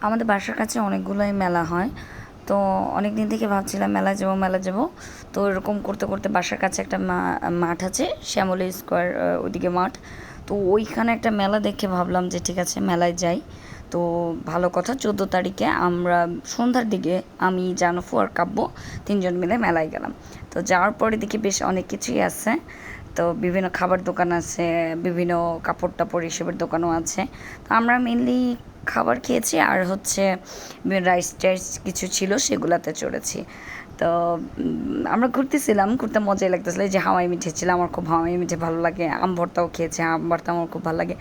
আমাদের বাসার কাছে অনেকগুলোই মেলা হয়। তো অনেক দিন থেকে ভাবছিলাম মেলা যাবো। তো এরকম করতে করতে বাসার কাছে একটা মাঠ আছে, শ্যামলী স্কোয়ার, ওইদিকে মাঠ। তো ওইখানে একটা মেলা দেখে ভাবলাম যে ঠিক আছে মেলায় যাই। তো ভালো কথা, 14 তারিখে আমরা সন্ধ্যার দিকে আমি, জানফু আর কাব্য তিনজন মিলে মেলায় গেলাম। তো যাওয়ার পরে দেখি বেশ অনেক কিছুই আছে। তো বিভিন্ন খাবার দোকান আছে, বিভিন্ন কাপড় টাপড় এসবের দোকানও আছে। তো আমরা মেনলি খাবার খেয়েছি, আর হচ্ছে রাইস টাইস কিছু ছিল সেগুলাতে চড়েছি। তো আমরা ঘুরতেছিলাম, ঘুরতে মজাই লাগতেছিল। এই যে হাওয়াই মিঠে ছিল, আমার খুব হাওয়াই মিঠে ভালো লাগে। আম ভর্তাও খেয়েছি, আম ভর্তা আমার খুব ভালো লাগে।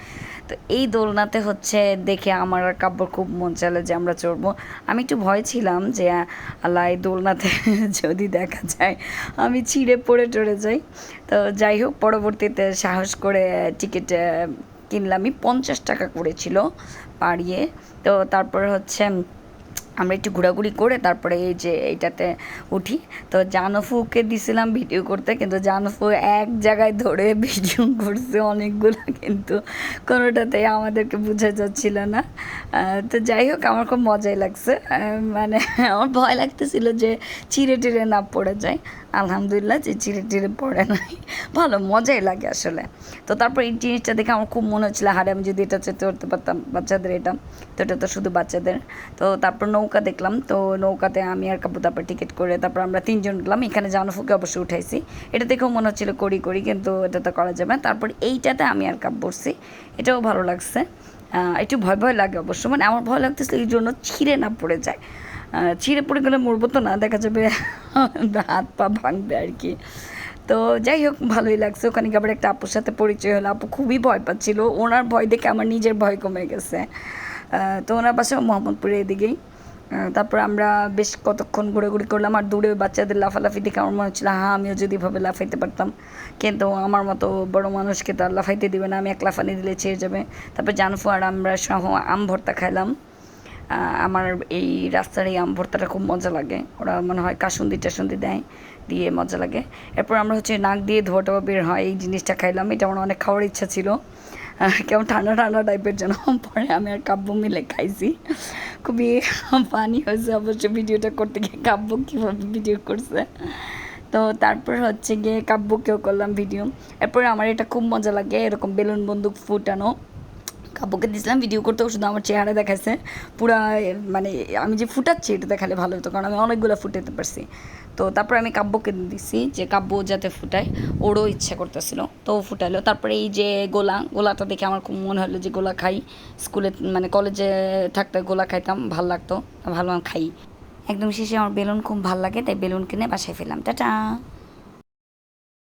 তো এই দোলনাতে হচ্ছে দেখে আমার আর কাব্যর খুব মন চাইলো যে আমরা চড়বো। আমি একটু ভয় ছিলাম যে আল্লাহ এই দোলনাতে যদি দেখা যায় আমি ছিঁড়ে পড়ে টরে যাই। তো যাই হোক, পরবর্তীতে সাহস করে টিকিট কিনলামই, 50 টাকা করেছিল পাড়িয়ে। তো তারপরে হচ্ছে আমরা একটু ঘোরাঘুরি করে তারপরে এই যে এইটাতে উঠি। তো জানফুকে দিছিলাম ভিডিও করতে, কিন্তু জানফু এক জায়গায় ধরে ভিডিও করছে অনেকগুলো, কিন্তু কোনোটাতেই আমাদেরকে বোঝা যাচ্ছিল না। তো যাই হোক, আমার খুব মজাই লাগছে। মানে আমার ভয় লাগতেছিল যে চিড়ে টিড়ে না পড়ে যায়। আলহামদুলিল্লাহ যে চিড়ে টিড়ে পড়ে নাই, ভালো মজাই লাগে আসলে। তো তারপর এই জিনিসটা দেখে আমার খুব মনে হচ্ছিলো, হারে আমি যদি এটা চেতে করতে পারতাম বাচ্চাদের, এটা তো এটা তো শুধু বাচ্চাদের। তো তারপর নৌকা দেখলাম, তো নৌকাতে আমি আর কাপু তারপর টিকিট করে তারপর আমরা তিনজন গেলাম। এখানে জানফুকে অবশ্যই উঠাইছি, এটা দেখেও মনে হচ্ছিলো করি করি, কিন্তু এটা তো করা যাবে না। তারপর এইটাতে আমি আর কাপ বসছি, এটাও ভালো লাগছে। একটু ভয় ভয় লাগে অবশ্য, মানে আমার ভয় লাগতেছে এই জন্য ছিঁড়ে না পড়ে যায়। ছিঁড়ে পড়ে গেলে মরবো তো না, দেখা যাবে হাত পা ভাঙবে আর কি। তো যাই হোক, ভালোই লাগছে। ওখানে আবার একটা আপুর সাথে পরিচয় হলো, আপু খুবই ভয় পাচ্ছিল, ওনার ভয় দেখে আমার নিজের ভয় কমে গেছে। তো ওনার বাসা মোহাম্মদপুরের এদিকেই। তারপর আমরা বেশ কতক্ষণ ঘোরাঘুরি করলাম, আর দূরে বাচ্চাদের লাফালাফি দেখে আমার মনে হচ্ছিলো হ্যাঁ আমিও যদি এভাবে লাফাইতে পারতাম, কিন্তু আমার মতো বড় মানুষকে তো আর লাফাইতে দিবে না, আমি এক লাফানি দিলে ছেড়ে যাবে। তারপর জানফু আর আমরা সহ আম ভর্তা খাইলাম। আমার এই রাস্তার এই আম ভর্তাটা খুব মজা লাগে, ওরা মনে হয় কাসুন্দি টাসুন্দি দেয়, দিয়ে মজা লাগে। এরপর আমরা হচ্ছে নাক দিয়ে ধোয়া টোয়া বের হয় এই জিনিসটা খাইলাম, এটা আমার অনেক খাওয়ার ইচ্ছা ছিল। কেমন ঠান্ডা ঠান্ডা টাইপের যেন, পরে আমি আর কাব্য মিলে খাইছি। খুবই ফানি হয়েছে অবশ্য ভিডিওটা করতে গিয়ে, কাব্য কীভাবে ভিডিও করছে। তো তারপর হচ্ছে গিয়ে কাব্যকেও করলাম ভিডিও। এরপরে আমার এটা খুব মজা লাগে, এরকম বেলুন বন্দুক ফুটানো। কাব্যকে দিয়েছিলাম ভিডিও করতে, শুধু আমার চেহারা দেখাচ্ছে পুরা, মানে আমি যে ফুটাচ্ছি এটা দেখালে ভালো হতো, কারণ আমি অনেকগুলো ফুটাতে পারছি। তো তারপর আমি কাব্যকে দিছি যে কাব্য যাতে ফুটায়, ওরও ইচ্ছা করতেছিল তো ফুটাইলো। তারপরে এই যে গোলাটা দেখে আমার খুব মনে হলো যে গোলা খাই, স্কুলে মানে কলেজে থাকতে গোলা খাইতাম, ভাল লাগতো, ভালো খাই। একদম শেষে আমার বেলুন খুব ভাল লাগে, তাই বেলুন কিনে বাসায় ফেললাম। টাটা।